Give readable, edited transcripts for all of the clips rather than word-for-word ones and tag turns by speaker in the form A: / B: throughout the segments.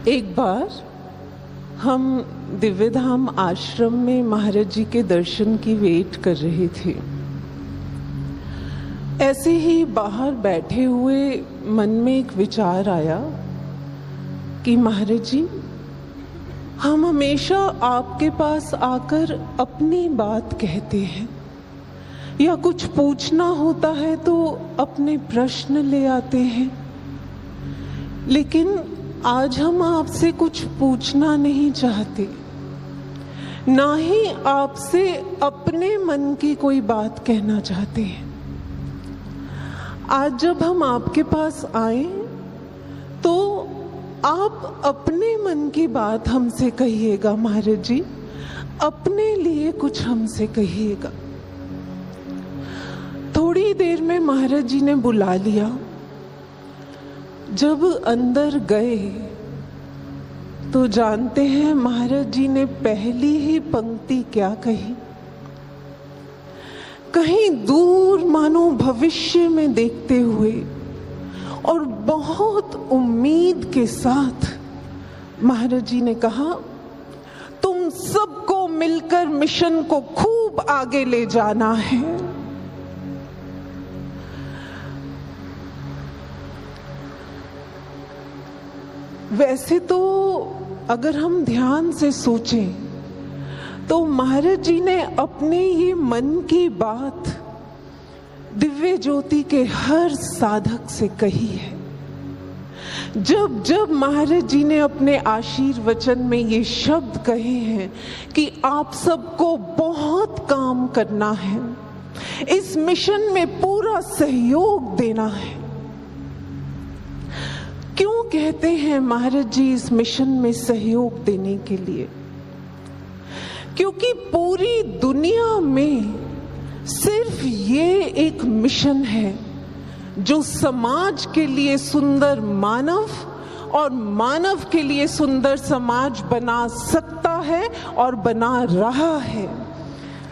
A: एक बार हम दिव्यधाम आश्रम में महाराज जी के दर्शन की वेट कर रहे थे। ऐसे ही बाहर बैठे हुए मन में एक विचार आया कि महाराज जी, हम हमेशा आपके पास आकर अपनी बात कहते हैं या कुछ पूछना होता है तो अपने प्रश्न ले आते हैं, लेकिन आज हम आपसे कुछ पूछना नहीं चाहते, ना ही आपसे अपने मन की कोई बात कहना चाहते हैं। आज जब हम आपके पास आए तो आप अपने मन की बात हमसे कहिएगा महाराज जी, अपने लिए कुछ हमसे कहिएगा। थोड़ी देर में महाराज जी ने बुला लिया। जब अंदर गए तो जानते हैं महाराज जी ने पहली ही पंक्ति क्या कही? कहीं दूर मानो भविष्य में देखते हुए और बहुत उम्मीद के साथ महाराज जी ने कहा, तुम सबको मिलकर मिशन को खूब आगे ले जाना है। वैसे तो अगर हम ध्यान से सोचें तो महाराज जी ने अपने ये मन की बात दिव्य ज्योति के हर साधक से कही है। जब जब महाराज जी ने अपने आशीर्वचन में ये शब्द कहे हैं कि आप सबको बहुत काम करना है, इस मिशन में पूरा सहयोग देना है। क्यों कहते हैं महाराज जी इस मिशन में सहयोग देने के लिए? क्योंकि पूरी दुनिया में सिर्फ ये एक मिशन है जो समाज के लिए सुंदर मानव और मानव के लिए सुंदर समाज बना सकता है और बना रहा है,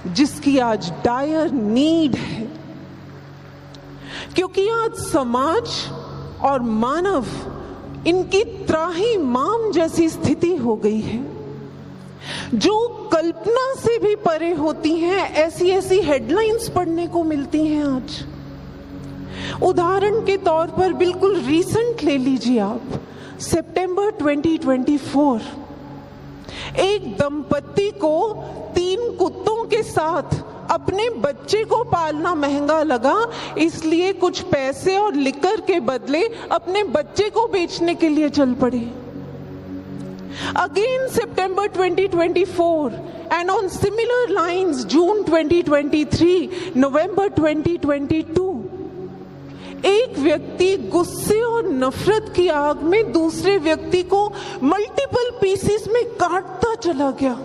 A: जिसकी आज डायर नीड है। क्योंकि आज समाज और मानव, इनकी त्राही माम जैसी स्थिति हो गई है, जो कल्पना से भी परे होती हैं। ऐसी ऐसी हेडलाइंस पढ़ने को मिलती हैं आज। उदाहरण के तौर पर बिल्कुल रीसेंट ले लीजिए आप, सितंबर 2024, एक दंपत्ति को 3 कुत्तों के साथ अपने बच्चे को पालना महंगा लगा, इसलिए कुछ पैसे और लिकर के बदले अपने बच्चे को बेचने के लिए चल पड़े। Again September 2024 and on similar lines June 2023, November 2022, एक व्यक्ति गुस्से और नफरत की आग में दूसरे व्यक्ति को मल्टीपल पीसेस में काटता चला गया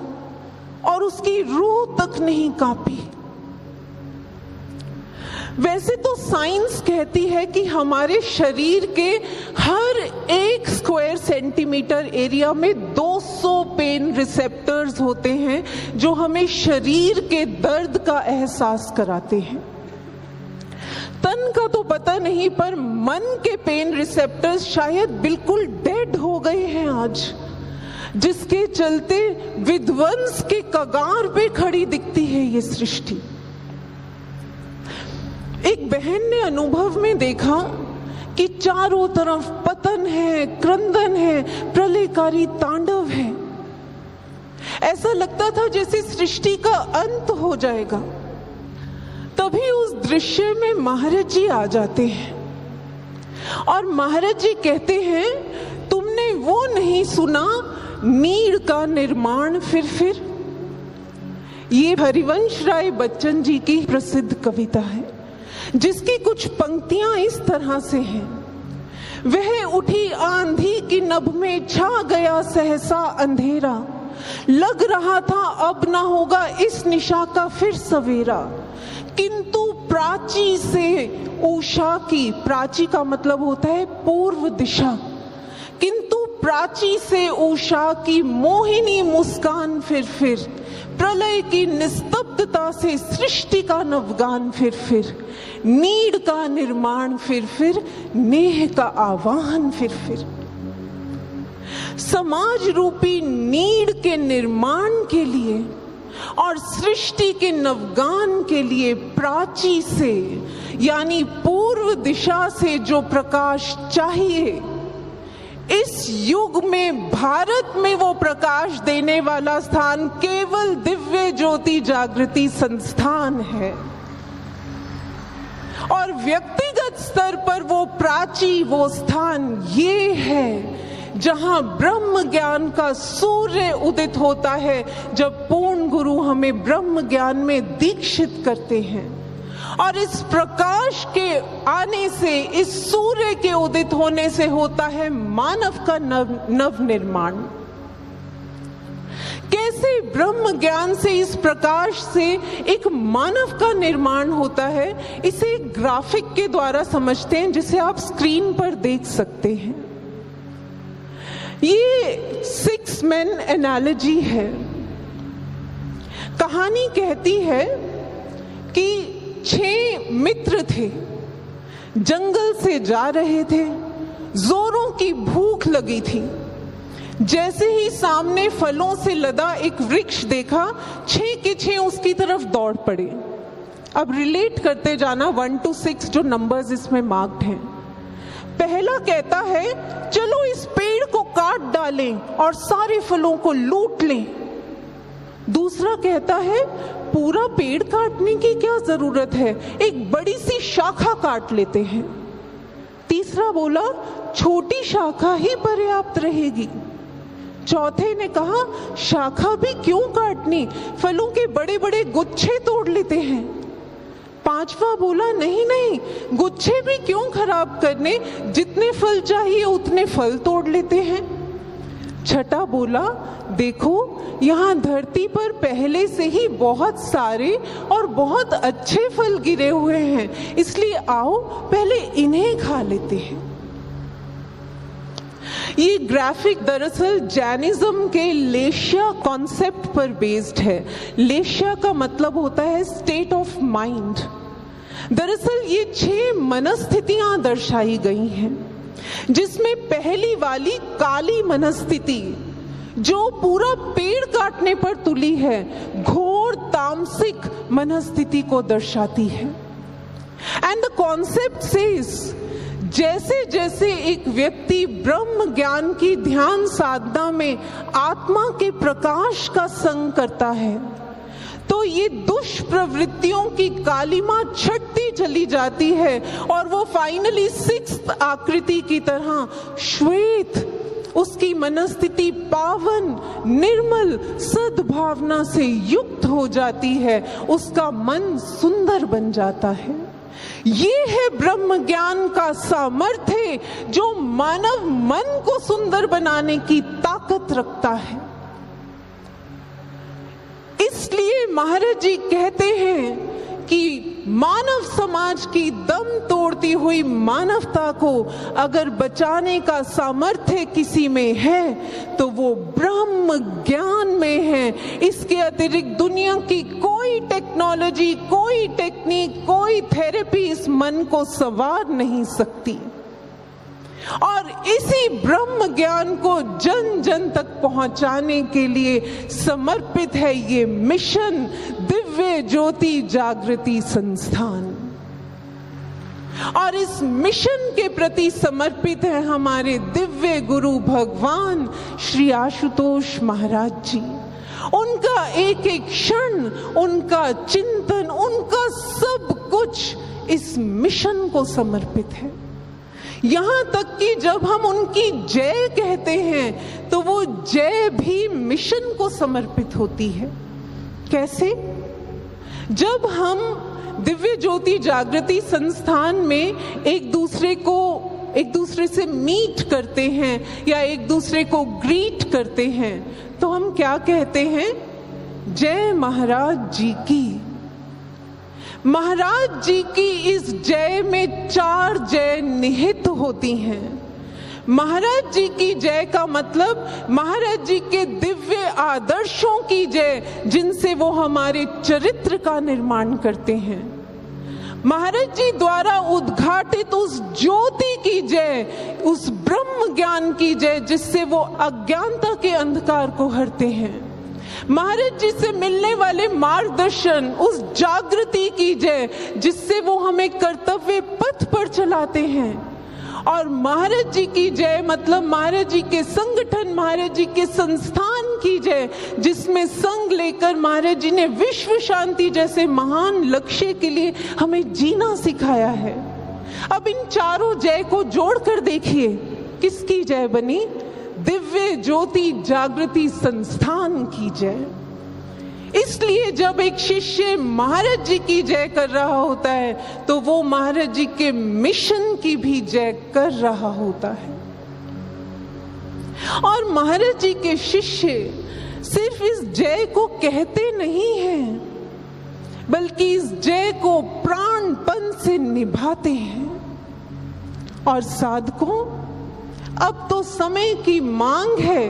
A: और उसकी रूह तक नहीं कांपी। वैसे तो साइंस कहती है कि हमारे शरीर के हर 1 स्क्वायर सेंटीमीटर एरिया में 200 पेन रिसेप्टर्स होते हैं जो हमें शरीर के दर्द का एहसास कराते हैं। तन का तो पता नहीं, पर मन के पेन रिसेप्टर्स शायद बिल्कुल डेड हो गए हैं आज, जिसके चलते विध्वंस के कगार पे खड़ी दिखती है ये सृष्टि। एक बहन ने अनुभव में देखा कि चारों तरफ पतन है, क्रंदन है, प्रलयकारी तांडव है। ऐसा लगता था जैसे सृष्टि का अंत हो जाएगा। तभी उस दृश्य में महाराज जी आ जाते हैं और महाराज जी कहते हैं, तुमने वो नहीं सुना, नीड़ का निर्माण फिर। ये हरिवंश राय बच्चन जी की प्रसिद्ध कविता है, जिसकी कुछ पंक्तियां इस तरह से हैं। वह उठी आंधी की नभ में छा गया सहसा अंधेरा, लग रहा था अब ना होगा इस निशा का फिर सवेरा। किंतु प्राची से उषा की, प्राची का मतलब होता है पूर्व दिशा, किंतु प्राची से उषा की मोहिनी मुस्कान फिर, प्रलय की निस्तब्धता से सृष्टि का नवगान फिर, नीड़ का निर्माण फिर, नेह का आवाहन फिर। समाज रूपी नीड़ के निर्माण के लिए और सृष्टि के नवगान के लिए प्राची से यानी पूर्व दिशा से जो प्रकाश चाहिए, इस युग में भारत में वो प्रकाश देने वाला स्थान केवल दिव्य ज्योति जागृति संस्थान है। और व्यक्तिगत स्तर पर वो प्राची, वो स्थान ये है जहां ब्रह्म ज्ञान का सूर्य उदित होता है, जब पूर्ण गुरु हमें ब्रह्म ज्ञान में दीक्षित करते हैं। और इस प्रकाश के आने से, इस सूर्य के उदित होने से होता है मानव का नव निर्माण। कैसे ब्रह्म ज्ञान से, इस प्रकाश से एक मानव का निर्माण होता है, इसे एक ग्राफिक के द्वारा समझते हैं जिसे आप स्क्रीन पर देख सकते हैं। ये 6 men एनालॉजी है। कहानी कहती है कि 6 मित्र थे, जंगल से जा रहे थे, जोरों की भूख लगी थी। जैसे ही सामने फलों से लदा एक वृक्ष देखा, 6 के 6 उसकी तरफ दौड़ पड़े। अब रिलेट करते जाना 1 to 6 जो नंबर्स इसमें मार्क्ड हैं। पहला कहता है चलो इस पेड़ को काट डालें और सारे फलों को लूट लें। दूसरा कहता है पूरा पेड़ काटने की क्या जरूरत है, एक बड़ी सी शाखा काट लेते हैं। तीसरा बोला छोटी शाखा ही पर्याप्त रहेगी। चौथे ने कहा शाखा भी क्यों काटनी, फलों के बड़े बड़े गुच्छे तोड़ लेते हैं। पांचवा बोला नहीं नहीं, गुच्छे भी क्यों खराब करने, जितने फल चाहिए उतने फल तोड़ लेते हैं। छठा बोला देखो यहाँ धरती पर पहले से ही बहुत सारे और बहुत अच्छे फल गिरे हुए हैं, इसलिए आओ पहले इन्हें खा लेते हैं। ये ग्राफिक दरअसल जैनिज्म के लेशिया कॉन्सेप्ट पर बेस्ड है। लेशिया का मतलब होता है स्टेट ऑफ माइंड। दरअसल ये 6 मनस्थितियां दर्शाई गई हैं, जिसमें पहली वाली काली मनस्थिति जो पूरा पेड़ काटने पर तुली है, घोर तामसिक मनस्थिति को दर्शाती है। एंड द कॉन्सेप्ट सेज जैसे जैसे एक व्यक्ति ब्रह्म ज्ञान की ध्यान साधना में आत्मा के प्रकाश का संग करता है, तो ये दुष्प्रवृत्तियों की कालिमा छटती चली जाती है और वो फाइनली 6th आकृति की तरह श्वेत, उसकी मनस्थिति पावन निर्मल सद्भावना से युक्त हो जाती है, उसका मन सुंदर बन जाता है। ये है ब्रह्म ज्ञान का सामर्थ्य जो मानव मन को सुंदर बनाने की ताकत रखता है। इसलिए महाराज जी कहते हैं कि मानव समाज की दम तोड़ती हुई मानवता को अगर बचाने का सामर्थ्य किसी में है तो वो ब्रह्म ज्ञान में है। इसके अतिरिक्त दुनिया की कोई टेक्नोलॉजी, कोई टेक्निक, कोई थेरेपी इस मन को संवार नहीं सकती। और इसी ब्रह्म ज्ञान को जन जन तक पहुंचाने के लिए समर्पित है ये मिशन दिव्य ज्योति जागृति संस्थान। और इस मिशन के प्रति समर्पित है हमारे दिव्य गुरु भगवान श्री आशुतोष महाराज जी। उनका एक एक क्षण, उनका चिंतन, उनका सब कुछ इस मिशन को समर्पित है। यहां तक कि जब हम उनकी जय कहते हैं तो वो जय भी मिशन को समर्पित होती है। कैसे? जब हम दिव्य ज्योति जागृति संस्थान में एक दूसरे से मीट करते हैं या एक दूसरे को ग्रीट करते हैं तो हम क्या कहते हैं? जय महाराज जी की। महाराज जी की इस जय में 4 जय निहित होती हैं। महाराज जी की जय का मतलब महाराज जी के दिव्य आदर्शों की जय, जिनसे वो हमारे चरित्र का निर्माण करते हैं। महाराज जी द्वारा उद्घाटित उस ज्योति की जय, उस ब्रह्म ज्ञान की जय जिससे वो अज्ञानता के अंधकार को हरते हैं। महाराज जी से मिलने वाले मार्गदर्शन, उस जागृति की जय जिससे वो हमें कर्तव्य पथ पर चलाते हैं। और महाराज जी की जय मतलब महाराज जी के संगठन, महाराज जी के संस्थान की जय, जिसमें संग लेकर महाराज जी ने विश्व शांति जैसे महान लक्ष्य के लिए हमें जीना सिखाया है। अब इन चारों जय को जोड़कर देखिए, किसकी जय बनी? दिव्य ज्योति जागृति संस्थान की जय। इसलिए जब एक शिष्य महाराज जी की जय कर रहा होता है तो वो महाराज जी के मिशन की भी जय कर रहा होता है। और महाराज जी के शिष्य सिर्फ इस जय को कहते नहीं हैं, बल्कि इस जय को प्राणपन से निभाते हैं। और साधकों, अब तो समय की मांग है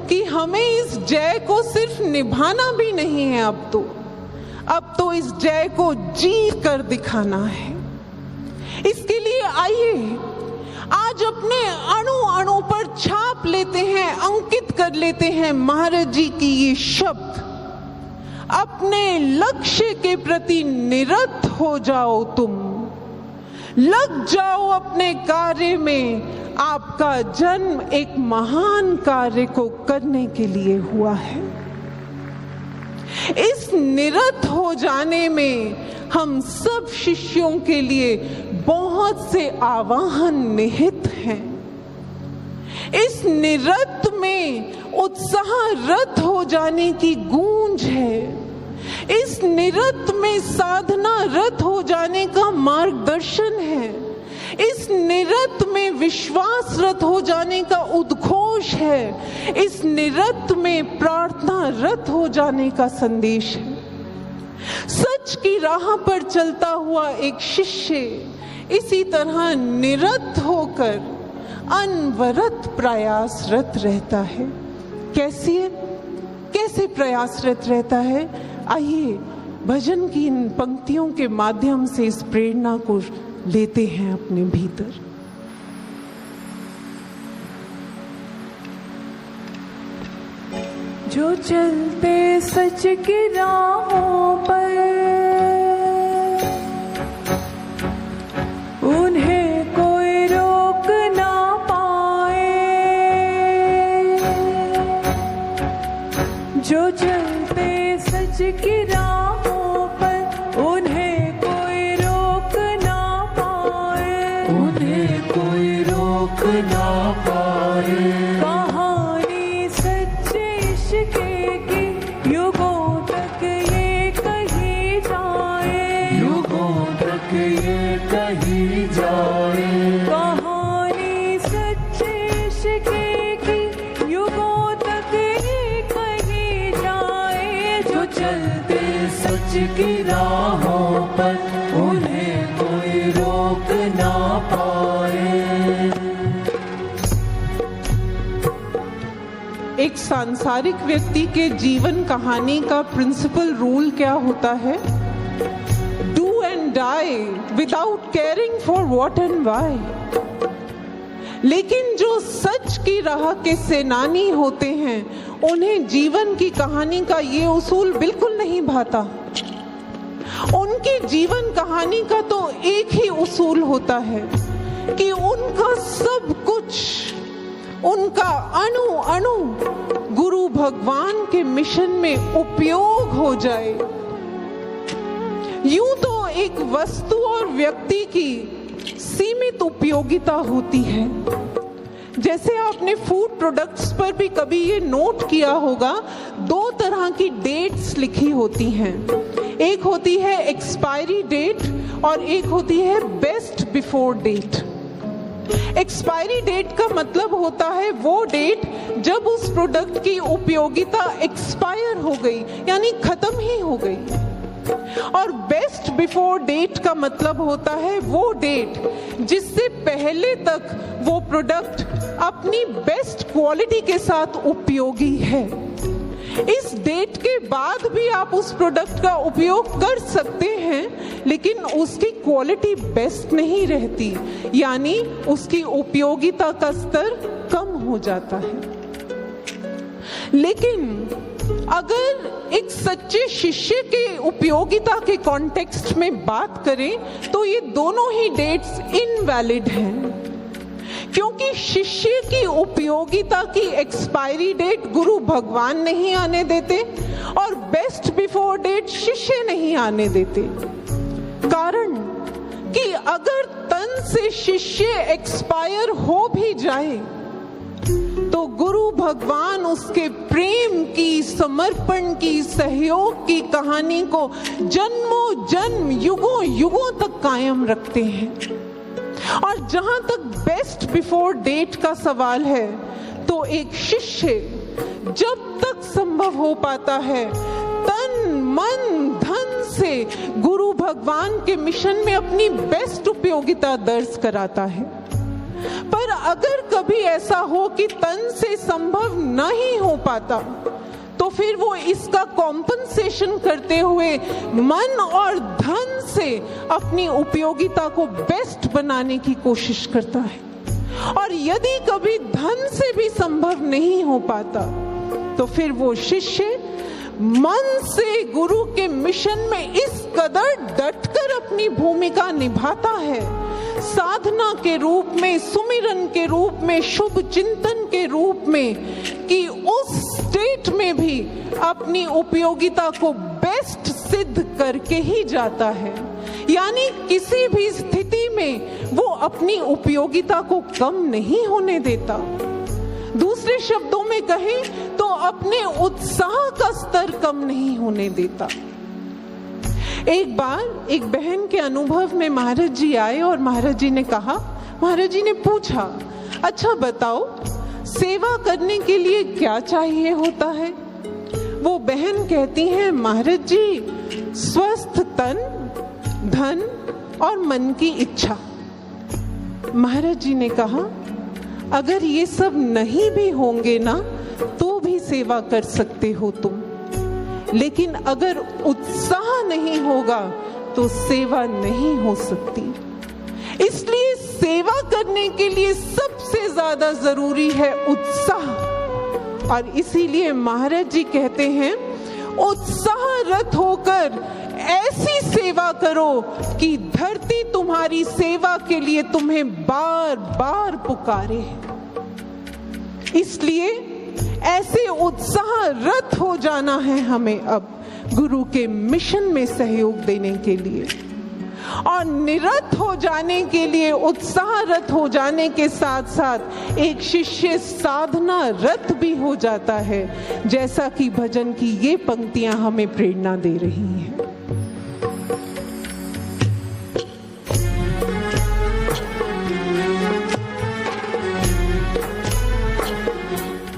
A: कि हमें इस जय को सिर्फ निभाना भी नहीं है, अब तो इस जय को जी कर दिखाना है। इसके लिए आइए आज अपने अणु अणु पर छाप लेते हैं, अंकित कर लेते हैं महाराज जी की ये शब्द। अपने लक्ष्य के प्रति निरत हो जाओ, तुम लग जाओ अपने कार्य में। आपका जन्म एक महान कार्य को करने के लिए हुआ है। इस निरत हो जाने में हम सब शिष्यों के लिए बहुत से आवाहन निहित हैं। इस निरत में उत्साह रत हो जाने की गूंज है। इस निरत में साधना रत हो जाने का मार्गदर्शन है। इस निरत में विश्वास रत हो जाने का उद्घोष है। इस निरत में प्रार्थना रत हो जाने का संदेश है। सच की राह पर चलता हुआ एक शिष्य इसी तरह निरत होकर अनवरत प्रयासरत रहता है। कैसे प्रयासरत रहता है? आइए भजन की इन पंक्तियों के माध्यम से इस प्रेरणा को लेते हैं अपने भीतर।
B: जो चलते सच की राहों पर, उन्हें कोई रोक ना पाए। जो चलते सच की राहों पर, उन्हें कोई रोक ना पाए।
C: उन्हें कोई रोक ना पाए।
B: कहानी सच्चे इश्क़ की युगों तक ये कही जाए।
C: युगों तक ये कही जाए।
B: कहानी सच्चे इश्क़ की युगों तक ये कही जाए।
C: जो चलते सच की राहों पर, उन्हें कोई रोक ना पाए।
A: एक सांसारिक व्यक्ति के जीवन कहानी का प्रिंसिपल रूल क्या होता है? Do and die without caring for what and why. लेकिन जो सच की राह के सेनानी होते हैं, उन्हें जीवन की कहानी का ये उसूल बिल्कुल नहीं भाता। उनकी जीवन कहानी का तो एक ही उसूल होता है कि उनका सब कुछ, उनका अणु अणु गुरु भगवान के मिशन में उपयोग हो जाए। यूं तो एक वस्तु और व्यक्ति की सीमित उपयोगिता होती है। जैसे आपने फूड प्रोडक्ट्स पर भी कभी ये नोट किया होगा, 2 तरह की डेट्स लिखी होती हैं। एक होती है एक्सपायरी डेट और एक होती है best before date. Expiry date का मतलब होता है वो डेट जब उस प्रोडक्ट की उपयोगिता एक्सपायर हो गई, यानी खत्म ही हो गई। और बेस्ट बिफोर डेट का मतलब होता है वो डेट जिससे पहले तक वो प्रोडक्ट अपनी बेस्ट क्वालिटी के साथ उपयोगी है। इस डेट के बाद भी आप उस प्रोडक्ट का उपयोग कर सकते हैं, लेकिन उसकी क्वालिटी बेस्ट नहीं रहती, यानी उसकी उपयोगिता का स्तर कम हो जाता है। लेकिन अगर एक सच्चे शिष्य के उपयोगिता के कॉन्टेक्स्ट में बात करें तो ये दोनों ही डेट्स इनवैलिड हैं, क्योंकि शिष्य की उपयोगिता की एक्सपायरी डेट गुरु भगवान नहीं आने देते और बेस्ट बिफोर डेट शिष्य नहीं आने देते। कारण कि अगर तन से शिष्य एक्सपायर हो भी जाए तो गुरु भगवान उसके प्रेम की, समर्पण की, सहयोग की कहानी को जन्मों जन्म, युगों युगों तक कायम रखते हैं। और जहां तक बेस्ट बिफोर डेट का सवाल है तो एक शिष्य जब तक संभव हो पाता है तन मन धन से गुरु भगवान के मिशन में अपनी बेस्ट उपयोगिता दर्ज कराता है। पर अगर कभी ऐसा हो कि तन से संभव नहीं हो पाता तो फिर वो इसका कॉम्पनसेशन करते हुए मन और धन से अपनी उपयोगिता को बेस्ट बनाने की कोशिश करता है। और यदि कभी धन से भी संभव नहीं हो पाता तो फिर वो शिष्य मन से गुरु के मिशन में इस कदर डटकर अपनी भूमिका निभाता है, साधना के रूप में, सुमिरन के रूप में, शुभ चिंतन के रूप में, कि उस स्टेट में भी अपनी उपयोगिता को बेस्ट सिद्ध करके ही जाता है। यानी किसी भी स्थिति में वो अपनी उपयोगिता को कम नहीं होने देता। दूसरे शब्दों में कहें तो अपने उत्साह का स्तर कम नहीं होने देता। एक बार एक बहन के अनुभव में महाराज जी आए और महाराज जी ने कहा, महाराज जी ने पूछा, अच्छा बताओ सेवा करने के लिए क्या चाहिए होता है? वो बहन कहती है, महाराज जी स्वस्थ तन, धन और मन की इच्छा। महाराज जी ने कहा, अगर ये सब नहीं भी होंगे ना तो भी सेवा कर सकते हो तुम, लेकिन अगर उत्साह नहीं होगा तो सेवा नहीं हो सकती। इसलिए सेवा करने के लिए सबसे ज्यादा जरूरी है उत्साह। और इसीलिए महाराज जी कहते हैं, उत्साहरत होकर ऐसी सेवा करो कि धरती तुम्हारी सेवा के लिए तुम्हें बार बार पुकारे। इसलिए ऐसे उत्साहरत हो जाना है हमें अब गुरु के मिशन में सहयोग देने के लिए। और निरत हो जाने के लिए, उत्साहरत हो जाने के साथ साथ एक शिष्य साधना रत भी हो जाता है, जैसा कि भजन की ये पंक्तियां हमें प्रेरणा दे रही हैं।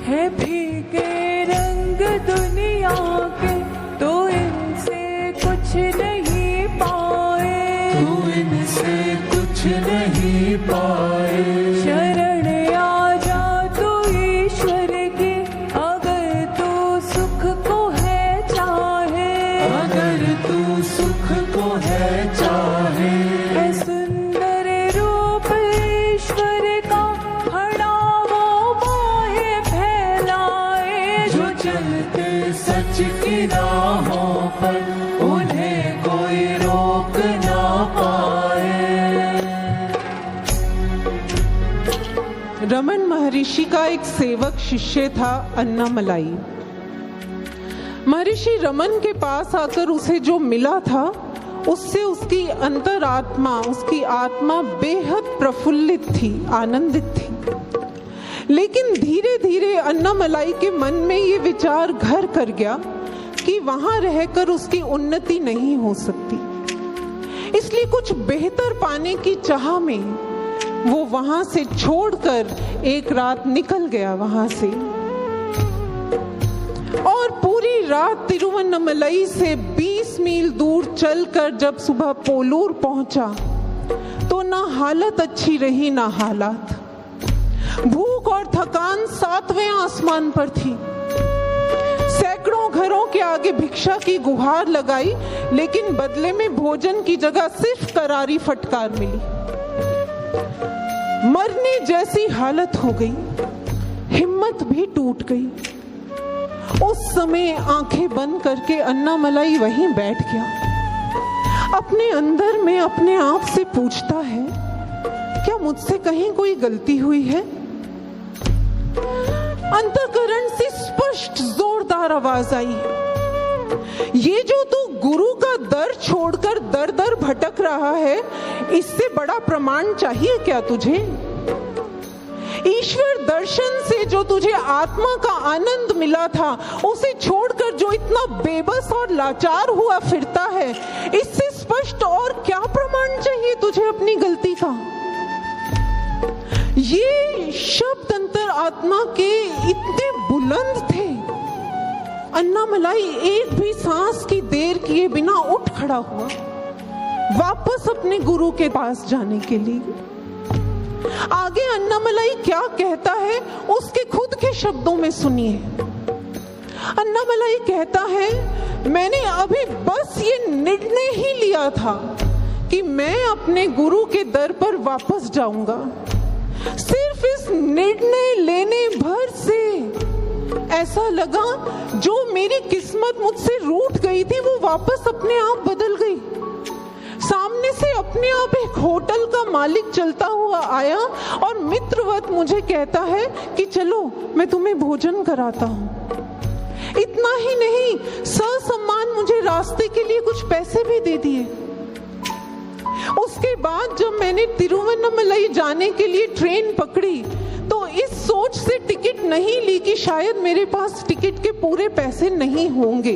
B: है भीगे रंग दुनिया के तो इनसे कुछ नहीं पाए,
C: तू इनसे कुछ नहीं पाए।
B: शरण आ जा तू ईश्वर की, अगर तू सुख को है चाहे,
C: अगर तू सुख को है चाहे।
B: है सुंदर रूप ईश्वर का, खड़ा वो बाहें फैलाए।
C: जो चलते सच की राहों पर उन्हें कोई रोक ना पाए।
A: रमन महर्षि का एक सेवक शिष्य था अन्नामलाई। महर्षि रमन के पास आकर उसे जो मिला था उससे उसकी अंतरात्मा, उसकी आत्मा बेहद प्रफुल्लित थी, आनंदित थी। लेकिन धीरे धीरे अन्नामलाई के मन में ये विचार घर कर गया कि वहां रहकर उसकी उन्नति नहीं हो सकती। इसलिए कुछ बेहतर पाने की चाह में वो वहां से छोड़कर एक रात निकल गया वहां से। और पूरी रात तिरुवन्नमलई से 20 मील दूर चलकर जब सुबह पोलूर पहुंचा तो ना हालत अच्छी रही ना हालात। भूख और थकान 7वें आसमान पर थी। सैकड़ों घरों के आगे भिक्षा की गुहार लगाई, लेकिन बदले में भोजन की जगह सिर्फ करारी फटकार मिली। मरने जैसी हालत हो गई, हिम्मत भी टूट गई। उस समय आंखें बंद करके अन्नामलाई वहीं बैठ गया। अपने अंदर में अपने आप से पूछता है, क्या मुझसे कहीं कोई गलती हुई है? अंतःकरण से स्पष्ट जोरदार आवाज आई, ये जो तू गुरु का दर छोड़कर दर दर भटक रहा है, इससे बड़ा प्रमाण चाहिए क्या तुझे? ईश्वर दर्शन से जो तुझे आत्मा का आनंद मिला था, उसे छोड़कर जो इतना बेबस और लाचार हुआ फिरता है, इससे स्पष्ट और क्या प्रमाण चाहिए तुझे अपनी गलती का? ये शब्द अंतर आत्मा के इतने बुलंद थे, अन्नामलाई एक भी सांस की देर किए बिना उठ खड़ा हुआ, वापस अपने गुरु के पास जाने के लिए। आगे अन्नामलाई क्या कहता है उसके खुद के शब्दों में सुनिए। अन्नामलाई कहता है, मैंने अभी बस ये निर्णय ही लिया था कि मैं अपने गुरु के दर पर वापस जाऊंगा। सिर्फ इस निर्णय लेने भर से ऐसा लगा जो मेरी किस्मत मुझसे रूठ गई थी, वो वापस अपने आप बदल गई। सामने से अपने आप एक होटल का मालिक चलता हुआ आया और मित्रवत मुझे कहता है कि चलो मैं तुम्हें भोजन कराता हूँ। इतना ही नहीं, ससम्मान मुझे रास्ते के लिए कुछ पैसे भी दे दिए। उसके बाद जब मैंने तिरुवन्नमलई जाने के लिए ट्रेन पकड़ी, तो इस सोच से टिकट नहीं ली कि शायद मेरे पास टिकट के पूरे पैसे नहीं होंगे।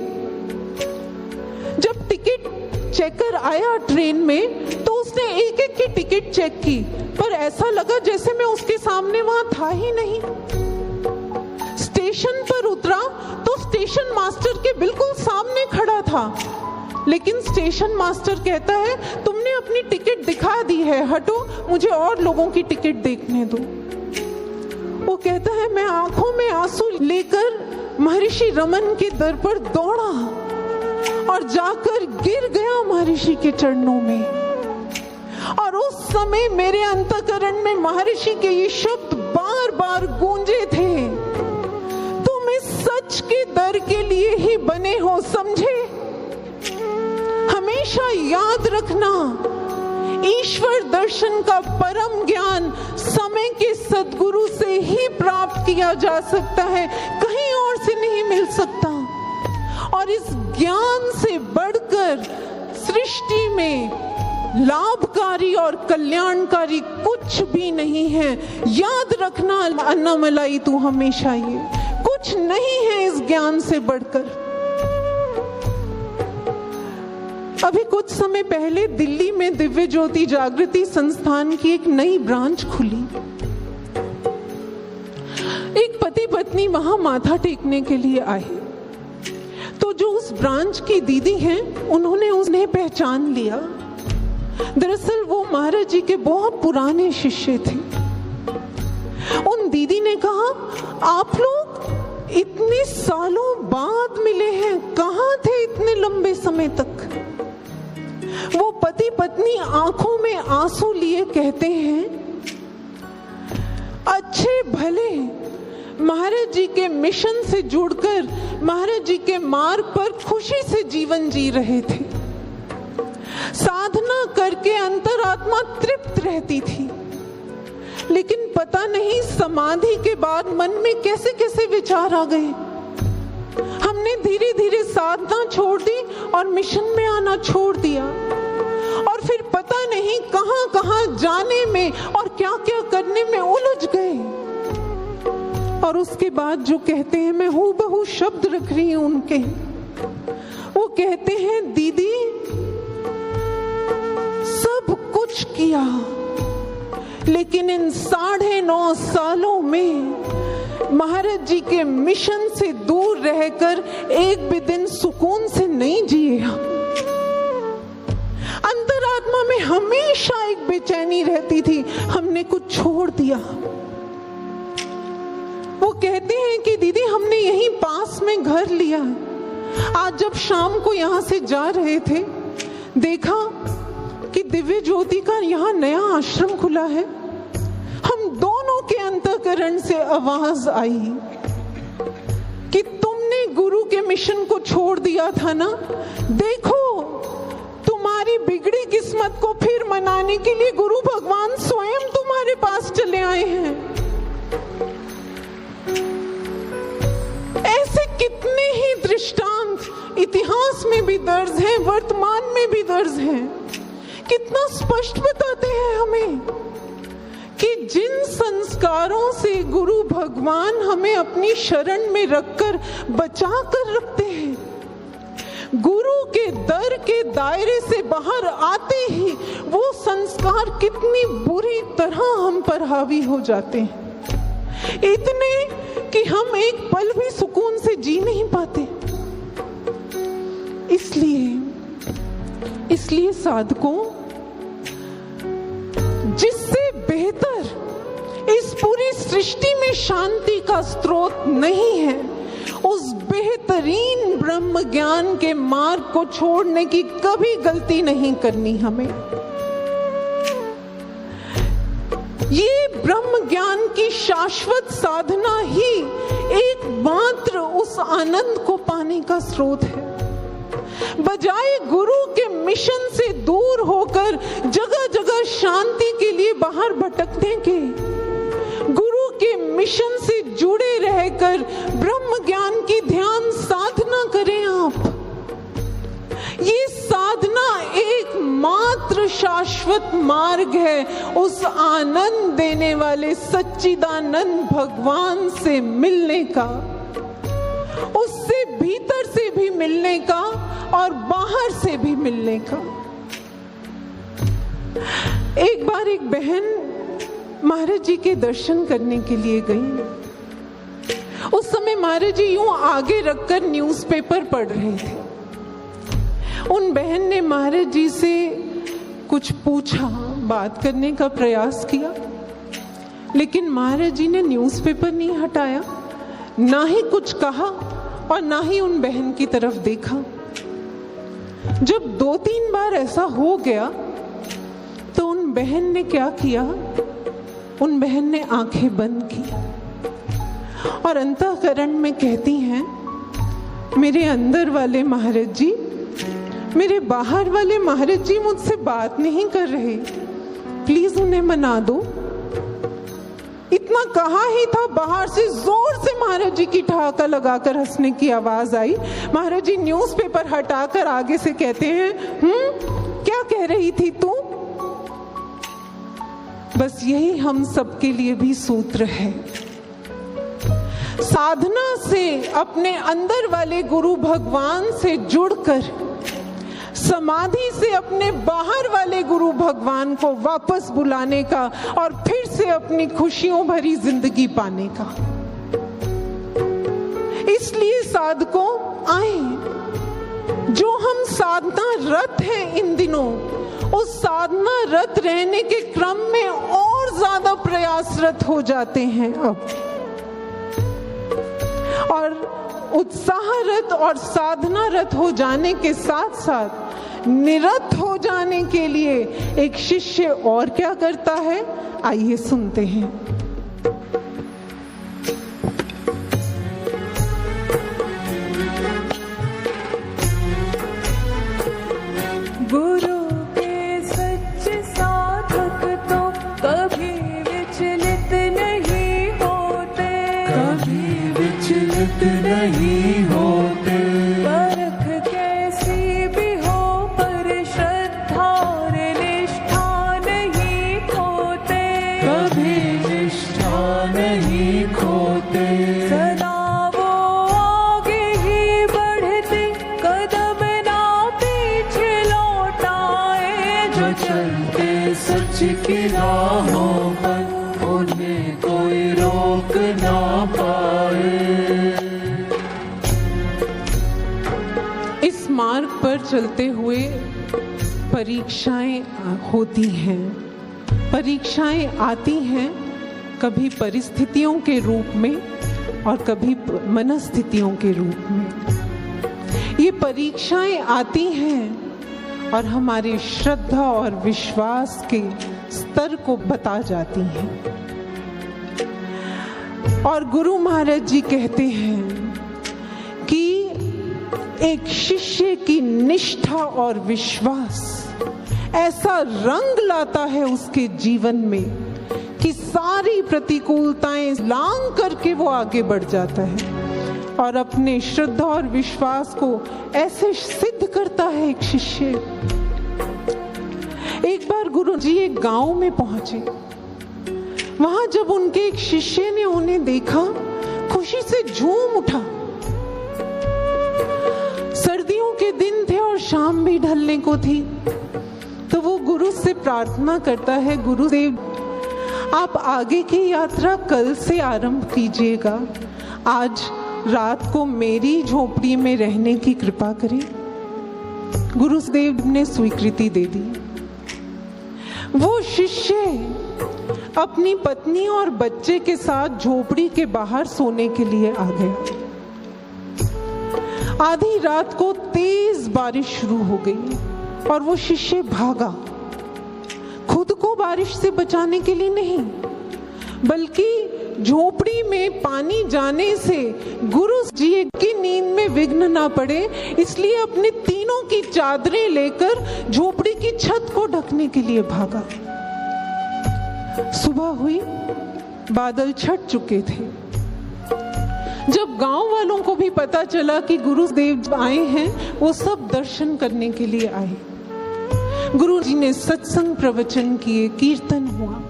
A: जब टिकट चेकर आया ट्रेन में, तो उसने एक एक की टिकट चेक की, पर ऐसा लगा जैसे मैं उसके सामने वहां था ही नहीं। स्टेशन पर उतरा तो स्टेशन मास्टर के बिल्कुल सामने खड़ा था, लेकिन स्टेशन मास्टर कहता है, तुमने अपनी टिकट दिखा दी है, हटो, मुझे और लोगों की टिकट देखने दो। वो कहता है, मैं आंखों में आंसू लेकर महर्षि रमन के दर पर दौड़ा और जाकर गिर गया महर्षि के चरणों में। और उस समय मेरे अंतःकरण में महर्षि के ये शब्द बार बार गूंजे थे, तुम इस सच के दर के लिए ही बने हो, समझे? हमेशा याद रखना, ईश्वर दर्शन का परम ज्ञान समय के सद्गुरु से ही प्राप्त किया जा सकता है, कहीं और से नहीं मिल सकता। और इस ज्ञान से बढ़कर सृष्टि में लाभकारी और कल्याणकारी कुछ भी नहीं है। याद रखना अन्नामलाई, तू हमेशा ये कुछ नहीं है इस ज्ञान से बढ़कर। अभी कुछ समय पहले दिल्ली में दिव्य ज्योति जागृति संस्थान की एक नई ब्रांच खुली। एक पति पत्नी वहां माथा टेकने के लिए आए, तो जो उस ब्रांच की दीदी हैं, उन्होंने उन्हें पहचान लिया। दरअसल वो महाराज जी के बहुत पुराने शिष्य थे। उन दीदी ने कहा, आप लोग इतने सालों बाद मिले हैं, कहाँ थे इतने लंबे समय तक? वो पति पत्नी आंखों में आंसू लिए कहते हैं, अच्छे भले महाराज जी के मिशन से जुड़कर महाराज जी के मार्ग पर खुशी से जीवन जी रहे थे। साधना करके अंतरात्मा तृप्त रहती थी, लेकिन पता नहीं समाधि के बाद मन में कैसे कैसे विचार आ गए। हमने धीरे धीरे साधना छोड़ दी और मिशन में आना छोड़ दिया, और फिर पता नहीं कहां कहां जाने में और क्या क्या करने में उलझ गए। और उसके बाद जो कहते हैं, मैं हूबहू शब्द रख रही हूं उनके, वो कहते हैं, दीदी सब कुछ किया, लेकिन इन 9.5 सालों में महाराज जी के मिशन से दूर रहकर एक भी दिन सुकून से नहीं जिए हम। अंतरात्मा में हमेशा एक बेचैनी रहती थी, हमने कुछ छोड़ दिया। वो कहते हैं कि दीदी हमने यहीं पास में घर लिया, आज जब शाम को यहाँ से जा रहे थे, देखा कि दिव्य ज्योति का यहाँ नया आश्रम खुला है। हम दोनों के अंतःकरण से आवाज आई कि तुमने गुरु के मिशन को छोड़ दिया था ना, देखो तुम्हारी बिगड़ी किस्मत को फिर मनाने के लिए गुरु भगवान स्वयं तुम्हारे पास चले आए हैं। ऐसे कितने ही दृष्टांत इतिहास में भी दर्ज हैं, वर्तमान में भी दर्ज हैं। कितना स्पष्ट बताते हैं हमें कि जिन संस्कारों से गुरु भगवान हमें अपनी शरण में रखकर बचा कर रखते हैं, गुरु के दर के दायरे से बाहर आते ही वो संस्कार कितनी बुरी तरह हम पर हावी हो जाते हैं, इतने कि हम एक पल भी सुकून से जी नहीं पाते। इसलिए साधकों, जिससे बेहतर इस पूरी सृष्टि में शांति का स्रोत नहीं है, उस बेहतरीन ब्रह्म ज्ञान के मार्ग को छोड़ने की कभी गलती नहीं करनी हमें। ये ब्रह्म ज्ञान की शाश्वत साधना ही एकमात्र उस आनंद को पाने का स्रोत है। बजाय गुरु के मिशन से दूर होकर जगह जगह शांति के लिए बाहर भटकने के, गुरु के मिशन से जुड़े रहकर ब्रह्म ज्ञान की ध्यान साधना करें आप। ये साधना एकमात्र शाश्वत मार्ग है उस आनंद देने वाले सच्चिदानंद भगवान से मिलने का, उससे भीतर से भी मिलने का और बाहर से भी मिलने का। एक बार एक बहन महाराज जी के दर्शन करने के लिए गई। उस समय महाराज जी यूं आगे रखकर न्यूज़पेपर पढ़ रहे थे। उन बहन ने महाराज जी से कुछ पूछा, बात करने का प्रयास किया, लेकिन महाराज जी ने न्यूज़पेपर नहीं हटाया, ना ही कुछ कहा और ना ही उन बहन की तरफ देखा। जब 2-3 बार ऐसा हो गया तो उन बहन ने क्या किया, उन बहन ने आंखें बंद की और अंतःकरण में कहती हैं, मेरे अंदर वाले महाराज जी, मेरे बाहर वाले महाराज जी मुझसे बात नहीं कर रहे, प्लीज उन्हें मना दो। इतना कहा ही था, बाहर से जोर से महाराज जी की ठहाका लगाकर हंसने की आवाज आई। महाराज जी न्यूज़पेपर हटाकर आगे से कहते हैं, क्या कह रही थी तू? बस यही हम सबके लिए भी सूत्र है। साधना से अपने अंदर वाले गुरु भगवान से जुड़कर, समाधि से अपने बाहर वाले गुरु भगवान को वापस बुलाने का और फिर से अपनी खुशियों भरी जिंदगी पाने का। इसलिए साधकों, आए, जो हम साधना रत हैं इन दिनों, उस साधना रत रहने के क्रम में और ज्यादा प्रयासरत हो जाते हैं अब, और उत्साहरत और साधनारत हो जाने के साथ साथ निरत हो जाने के लिए एक शिष्य और क्या करता है, आइए सुनते हैं।
B: गुरु के सच्चे साधक तो कभी विचलित नहीं होते,
C: कभी विचलित नहीं होते।
B: परख कैसी भी हो पर श्रद्धा और निष्ठा नहीं खोते,
C: कभी निष्ठा नहीं खोते।
B: सदा वो आगे ही बढ़ते, कदम ना पीछे लौटाए।
C: जो चलते सच की राहों पर, उन्हें कोई रोक ना पाए।
A: इस मार्ग पर चलते हुए परीक्षाएं होती हैं, परीक्षाएं आती हैं, कभी परिस्थितियों के रूप में और कभी मनस्थितियों के रूप में। ये परीक्षाएं आती हैं और हमारी श्रद्धा और विश्वास के स्तर को बता जाती हैं। और गुरु महाराज जी कहते हैं कि एक शिष्य की निष्ठा और विश्वास ऐसा रंग लाता है उसके जीवन में कि सारी प्रतिकूलताएं लांघ करके वो आगे बढ़ जाता है और अपने श्रद्धा और विश्वास को ऐसे सिद्ध करता है एक शिष्य। एक बार गुरु जी एक गांव में पहुंचे। वहां जब उनके एक शिष्य ने उन्हें देखा, खुशी से झूम उठा। सर्दियों के दिन थे और शाम भी ढलने को थी, तो वो गुरु से प्रार्थना करता है, गुरुदेव आप आगे की यात्रा कल से आरंभ कीजिएगा, आज रात को मेरी झोपड़ी में रहने की कृपा करें। गुरुदेव ने स्वीकृति दे दी। वो शिष्य अपनी पत्नी और बच्चे के साथ झोपड़ी के बाहर सोने के लिए आ गया। आधी रात को तेज बारिश शुरू हो गई और वो शिष्य भागा, खुद को बारिश से बचाने के लिए नहीं, बल्कि झोपड़ी में पानी जाने से गुरु जी की नींद में विघ्न ना पड़े, इसलिए अपने तीनों की चादरें लेकर झोपड़ी की छत को ढकने के लिए भागा। सुबह हुई, बादल छट चुके थे। जब गांव वालों को भी पता चला कि गुरुदेव आए हैं, वो सब दर्शन करने के लिए आए। गुरु जी ने सत्संग प्रवचन किए, कीर्तन हुआ।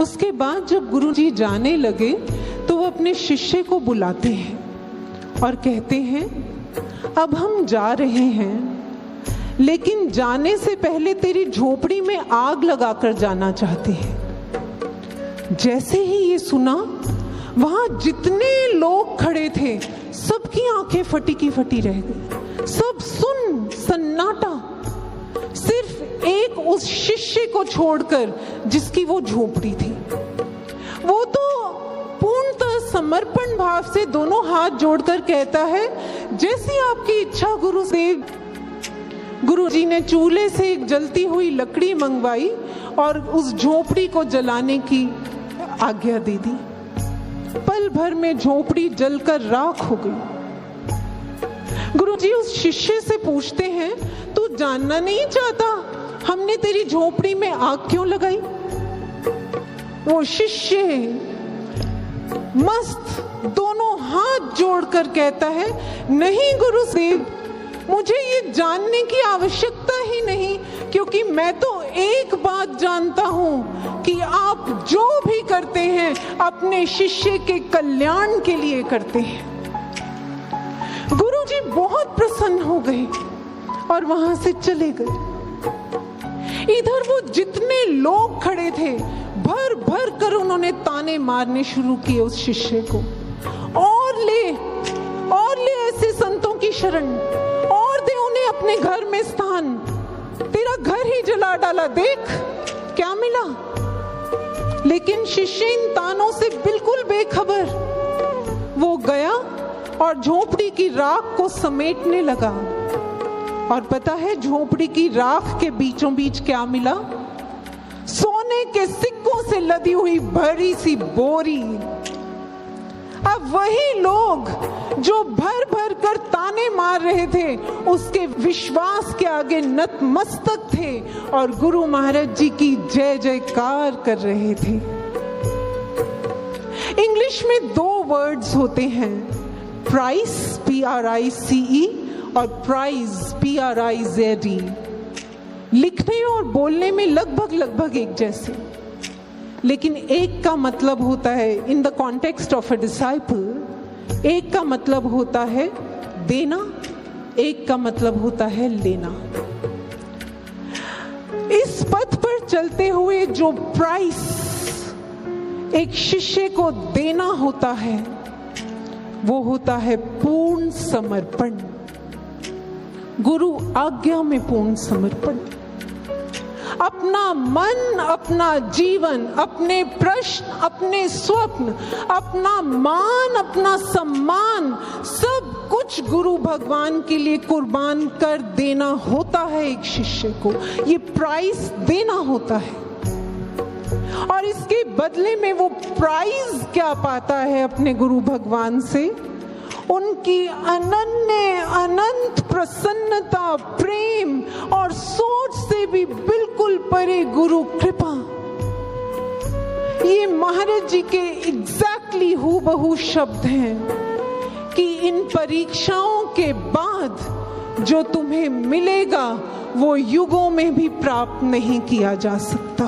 A: उसके बाद जब गुरु जी जाने लगे तो वो अपने शिष्य को बुलाते हैं और कहते हैं, अब हम जा रहे हैं, लेकिन जाने से पहले तेरी झोपड़ी में आग लगाकर जाना चाहते हैं। जैसे ही ये सुना, वहां जितने लोग खड़े थे सबकी आंखें फटी की फटी रह गई। सब सुन सन्नाटा, सिर्फ एक उस शिष्य को छोड़कर जिसकी वो झोपड़ी थी। वो तो पूर्णतः समर्पण भाव से दोनों हाथ जोड़कर कहता है, जैसी आपकी इच्छा गुरुदेव। गुरु जी ने चूल्हे से एक जलती हुई लकड़ी मंगवाई और उस झोपड़ी को जलाने की आज्ञा दे दी। पल भर में झोपड़ी जलकर राख हो गई। गुरु जी उस शिष्य से पूछते हैं, तू जानना नहीं चाहता हमने तेरी झोपड़ी में आग क्यों लगाई? वो शिष्य मस्त दोनों हाथ जोड़कर कहता है, नहीं गुरुदेव, मुझे ये जानने की आवश्यकता ही नहीं, क्योंकि मैं तो एक बात जानता हूं कि आप जो भी करते हैं अपने शिष्य के कल्याण के लिए करते हैं। गुरुजी बहुत प्रसन्न हो गए और वहां से चले गए। इधर वो जितने लोग खड़े थे, भर भर कर उन्होंने ताने मारने शुरू किए उस शिष्य को। और ले ऐसे संतों की शरण, और दे उन्हें अपने घर में स्थान, तेरा घर ही जला डाला, देख क्या मिला। लेकिन शिष्य इन तानों से बिल्कुल बेखबर। वो गया और झोपड़ी की राख को समेटने लगा। और पता है झोपड़ी की राख के बीचों बीच क्या मिला? सोने के सिक्कों से लदी हुई बड़ी सी बोरी। अब वही लोग जो भर भर कर ताने मार रहे थे, उसके विश्वास के आगे नतमस्तक थे और गुरु महाराज जी की जय जयकार कर रहे थे। इंग्लिश में दो वर्ड्स होते हैं, प्राइस PRICE और प्राइज PRIZE। लिखने और बोलने में लगभग एक जैसे, लेकिन एक का मतलब होता है in the context of a disciple, एक का मतलब होता है देना, एक का मतलब होता है लेना। इस पथ पर चलते हुए जो प्राइस एक शिष्य को देना होता है, वो होता है पूर्ण समर्पण, गुरु आज्ञा में पूर्ण समर्पण। अपना मन, अपना जीवन, अपने प्रश्न, अपने स्वप्न, अपना मान, अपना सम्मान, सब कुछ कुछ गुरु भगवान के लिए कुर्बान कर देना होता है एक शिष्य को, ये प्राइस देना होता है। और इसके बदले में वो प्राइस क्या पाता है अपने गुरु भगवान से? उनकी अनन्य अनंत प्रसन्नता, प्रेम और सोच से भी बिल्कुल परे गुरु कृपा। ये महाराज जी के एग्जैक्टली हूबहू शब्द हैं कि इन परीक्षाओं के बाद जो तुम्हें मिलेगा वो युगों में भी प्राप्त नहीं किया जा सकता।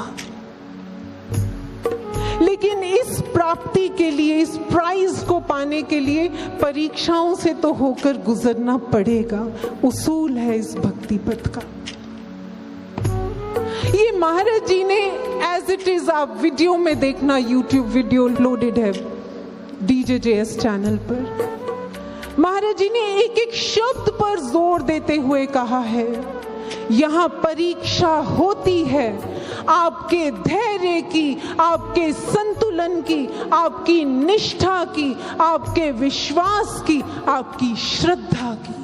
A: लेकिन इस प्राप्ति के लिए, इस प्राइज को पाने के लिए परीक्षाओं से तो होकर गुजरना पड़ेगा। उसूल है इस भक्ति पथ का। ये महाराज जी ने एज इट इज, आप वीडियो में देखना, यूट्यूब वीडियो लोडेड है DJJS चैनल पर। महाराज जी ने एक एक शब्द पर जोर देते हुए कहा है, यहाँ परीक्षा होती है आपके धैर्य की, आपके संतुलन की, आपकी निष्ठा की, आपके विश्वास की, आपकी श्रद्धा की।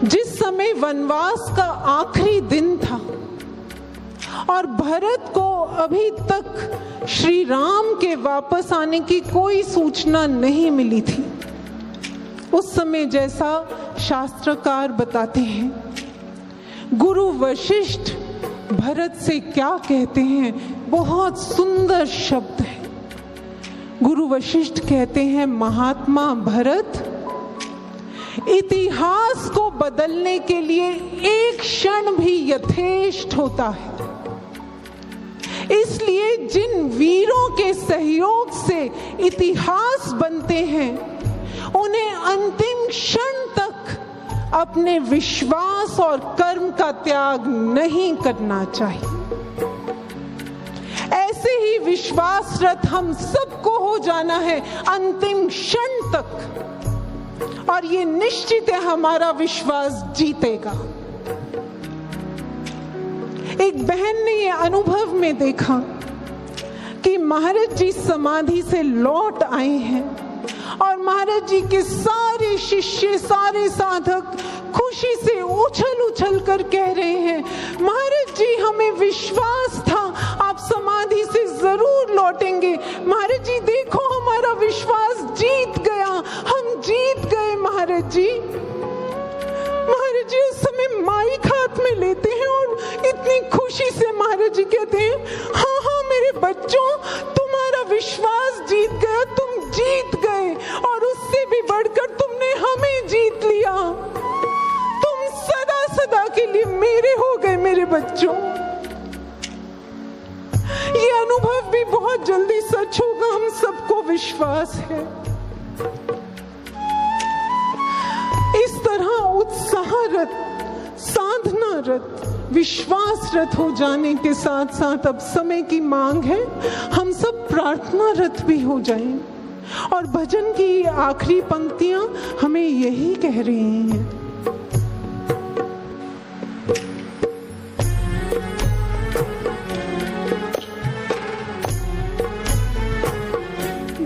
A: जिस समय वनवास का आखिरी दिन था और भरत को अभी तक श्री राम के वापस आने की कोई सूचना नहीं मिली थी, उस समय जैसा शास्त्रकार बताते हैं, गुरु वशिष्ठ भरत से क्या कहते हैं, बहुत सुंदर शब्द है। गुरु वशिष्ठ कहते हैं, महात्मा भरत, इतिहास को बदलने के लिए एक क्षण भी यथेष्ट होता है। इसलिए जिन वीरों के सहयोग से इतिहास बनते हैं, उन्हें अंतिम क्षण तक अपने विश्वास और कर्म का त्याग नहीं करना चाहिए। ऐसे ही विश्वासरत हम सबको हो जाना है अंतिम क्षण तक, और ये निश्चित है हमारा विश्वास जीतेगा। एक बहन ने ये अनुभव में देखा कि महाराज जी समाधि से लौट आए हैं और महाराज जी के सारे शिष्य, सारे साधक खुशी से उछल उछल कर कह रहे हैं, महाराज जी हमें विश्वास था आप समाधि से जरूर लौटेंगे। महाराज जी देखो हमारा विश्वास जीत गया, हम जीत गए महाराज जी। महाराज जी उस समय माइक हाथ में लेते हैं और इतनी खुशी से महाराज जी कहते हैं, हाँ हाँ मेरे बच्चों, तुम्हारा विश्वास जीत गया, तुम जीत गए, और उससे भी बढ़कर तुमने हमें जीत लिया। तुम सदा सदा के लिए मेरे हो गए मेरे बच्चों। ये अनुभव भी बहुत जल्दी सच होगा, हम सबको विश्वास है। इस तरह उत्साहरत, साधनारत, विश्वासरत हो जाने के साथ साथ अब समय की मांग है हम सब प्रार्थनारत भी हो जाएं। और भजन की आखिरी पंक्तियां हमें यही कह रही हैं,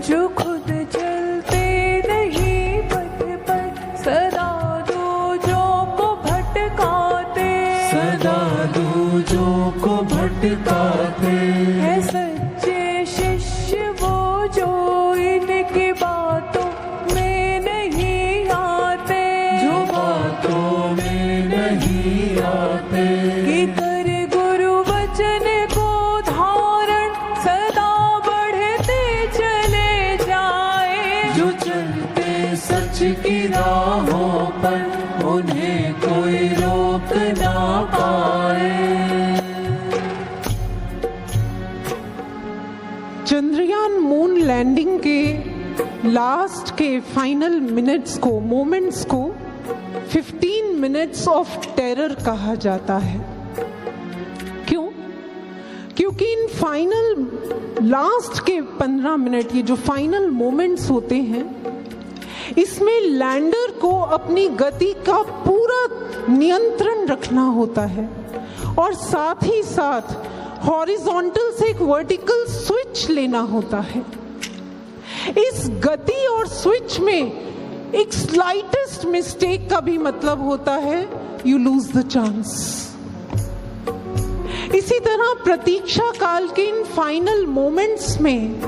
B: जो खुद चलते नहीं पथ पर, सदा दूजों को भटकाते,
C: सदा दूजों को भटकाते
B: है सच्चे शिष्य वो जो इनकी बातों में नहीं आते,
C: जो बातों में नहीं आते।
B: कि कर गुरु वचन को धारण सदा बढ़ते चले जाए,
C: जो चलते सच की राहों पर उन्हें कोई रोक ना पाए।
A: चंद्रयान मून लैंडिंग के लास्ट के फाइनल मिनट्स को, मोमेंट्स को 15 मिनट्स ऑफ टेरर कहा जाता है। क्यों? क्योंकि इन फाइनल लास्ट के 15 मिनट, ये जो फाइनल मोमेंट्स होते हैं, इसमें लैंडर को अपनी गति का पूरा नियंत्रण रखना होता है और साथ ही साथ हॉरिजॉन्टल से एक वर्टिकल स्विच लेना होता है। इस गति और स्विच में एक स्लाइटेस्ट मिस्टेक का भी मतलब होता है यू लूज द चांस। इसी तरह प्रतीक्षा काल के इन फाइनल मोमेंट्स में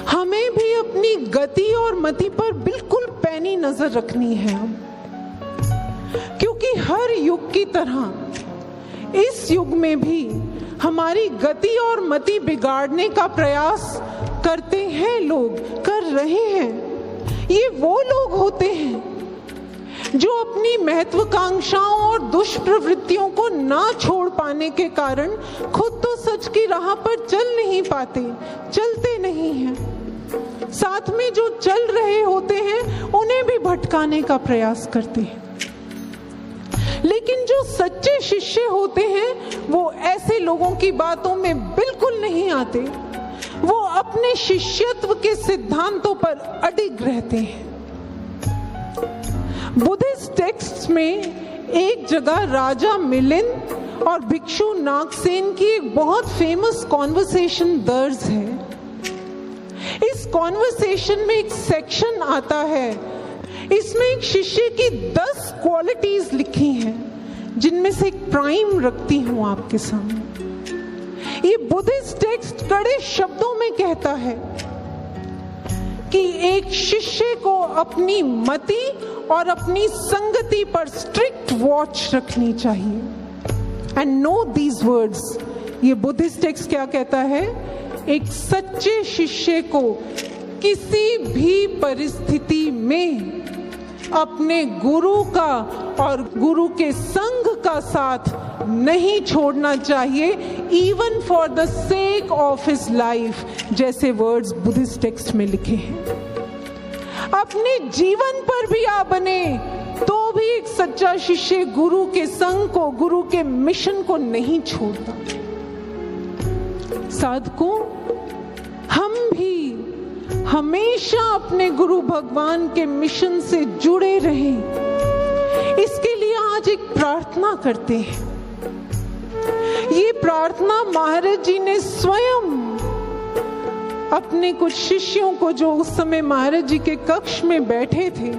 A: हमें भी अपनी गति और मति पर बिल्कुल पैनी नजर रखनी है, क्योंकि हर युग की तरह इस युग में भी हमारी गति और मति बिगाड़ने का प्रयास करते हैं लोग, कर रहे हैं। ये वो लोग होते हैं जो अपनी महत्वाकांक्षाओं और दुष्प्रवृत्तियों को ना छोड़ पाने के कारण खुद तो सच की राह पर चल नहीं पाते, चलते नहीं हैं, साथ में जो चल रहे होते हैं उन्हें भी भटकाने का प्रयास करते हैं। लेकिन जो सच्चे शिष्य होते हैं वो ऐसे लोगों की बातों में बिल्कुल नहीं आते, वो अपने शिष्यत्व के सिद्धांतों पर अडिग रहते हैं। बुद्धिस्ट टेक्स्ट में एक जगह राजा मिलिंद और भिक्षु नागसेन की एक बहुत फेमस कॉन्वर्सेशन दर्ज है। इस कॉन्वर्सेशन में एक सेक्शन आता है, इसमें एक शिष्य की 10 क्वालिटीज लिखी हैं, जिनमें से एक प्राइम रखती हूं आपके सामने। ये बुद्धिस्ट टेक्स्ट कड़े शब्दों में कहता है कि एक शिष्य को अपनी मति और अपनी संगति पर स्ट्रिक्ट वॉच रखनी चाहिए। एंड नो दीज वर्ड्स, ये बुद्धिस्ट टेक्स्ट क्या कहता है? एक सच्चे शिष्य को किसी भी परिस्थिति में अपने गुरु का और गुरु के संग का साथ नहीं छोड़ना चाहिए, even for the sake of his life, जैसे वर्ड्स बुद्धिस्ट टेक्स्ट में लिखे हैं। अपने जीवन पर भी आ बने तो भी एक सच्चा शिष्य गुरु के संग को, गुरु के मिशन को नहीं छोड़ता। साधकों, हम भी हमेशा अपने गुरु भगवान के मिशन से जुड़े रहें। इसके लिए आज एक प्रार्थना करते हैं। ये प्रार्थना महाराज जी ने स्वयं अपने कुछ शिष्यों को, जो उस समय महाराज जी के कक्ष में बैठे थे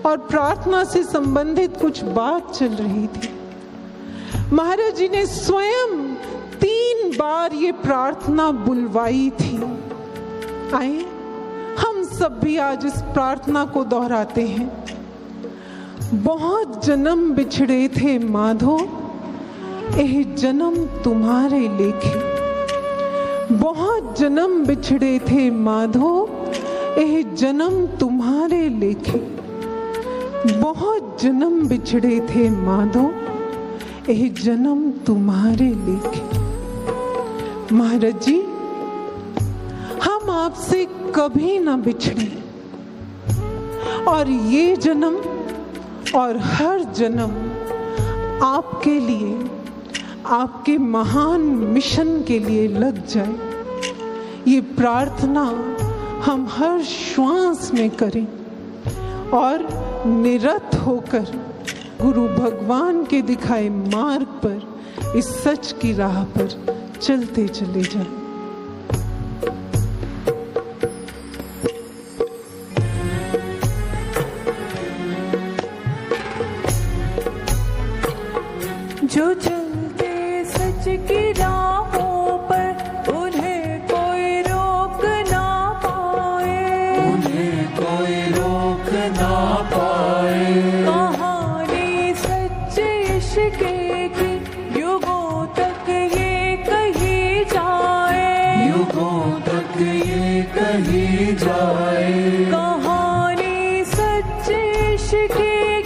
A: और प्रार्थना से संबंधित कुछ बात चल रही थी, महाराज जी ने स्वयं 3 बार ये प्रार्थना बुलवाई थी। आए हम सब भी आज इस प्रार्थना को दोहराते हैं। बहुत जन्म बिछड़े थे माधो, एह जन्म तुम्हारे लेखे। बहुत जन्म बिछड़े थे माधो, एह जन्म तुम्हारे लेखे। बहुत जन्म बिछड़े थे माधो, एह जन्म तुम्हारे लेखे। महाराज जी, हम आपसे कभी ना बिछड़े और ये जन्म और हर जन्म आपके लिए, आपके महान मिशन के लिए लग जाए। ये प्रार्थना हम हर श्वास में करें और निरत होकर गुरु भगवान के दिखाए मार्ग पर, इस सच की राह पर चलते चले जाएं।
B: जो चलते सच की राहों पर, उन्हें कोई रोक ना पाए,
C: उन्हें कोई रोक ना पाए।
B: कहानी सच्चे इश्क की युगों तक ये कही जाए,
C: युगों तक ये कही जाए।
B: कहानी सच्चे इश्क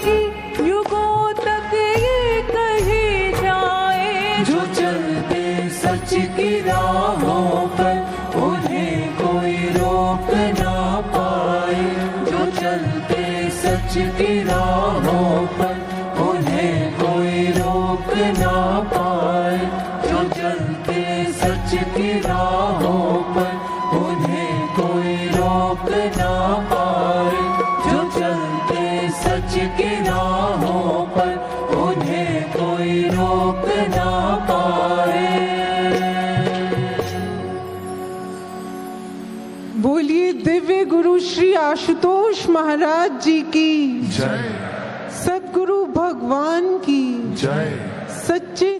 B: की युगों तक ये कही जाए।
C: जो चलते सच की राहों पर, उन्हें कोई रोक ना पाए। जो चलते सच की राहों पर, उन्हें कोई रोक ना पाए। जो चलते सच की राहों पर, उन्हें कोई रोक ना पाए। जो चलते सच की राहों पर, उन्हें कोई रोक ना पाए।
A: बोलिए श्री आशुतोष महाराज जी की
C: जय,
A: सद्गुरु भगवान की
C: जय।
A: सच्चे